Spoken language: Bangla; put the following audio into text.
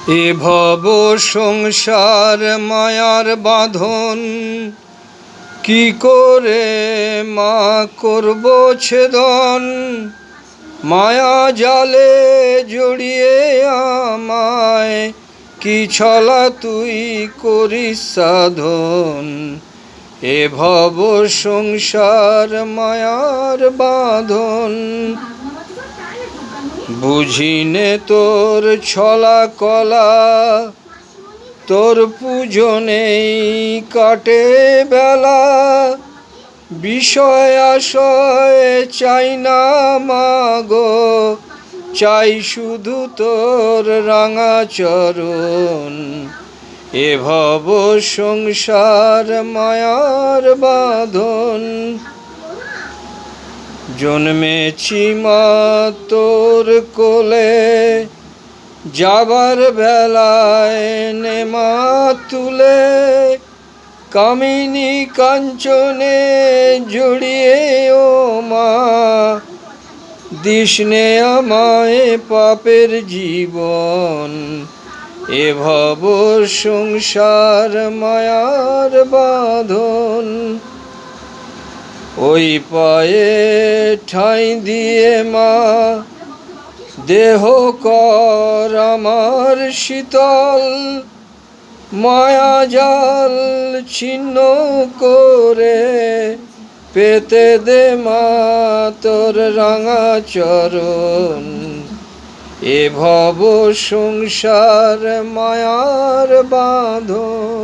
এ ভব সংসার মায়ার বাঁধন, কি করে মা করব ছেদন। মায়া জালে জড়িয়ে আমায়, কি ছলা তুই করিস সাধন। এ ভব সংসার মায়ার বাঁধন, বুঝিনে তোর ছলা কলা। তোর পূজনেই কাটে বেলা, বিষয় আশয় চাই না মাগো, চাই শুধু তোর রাঙা চরণ। এ ভব সংসার মায়ার বাঁধন, জন্মেছি মা তোর কোলে, যাবার বেলায় নেমা তুলে। কামিনী কাঞ্চনে জড়িয়ে ও মা, দিসনে আমায় পাপের জীবন। এ ভব সংসার মায়ার বাঁধন, ওই পায়ে ঠাঁই দিয়ে মা, দেহ কর আমার শীতল। মায়া জাল ছিন্ন করে, পেতে দে মা তোর রাঙা চরণ। এ ভব সংসার মায়ার বাঁধন।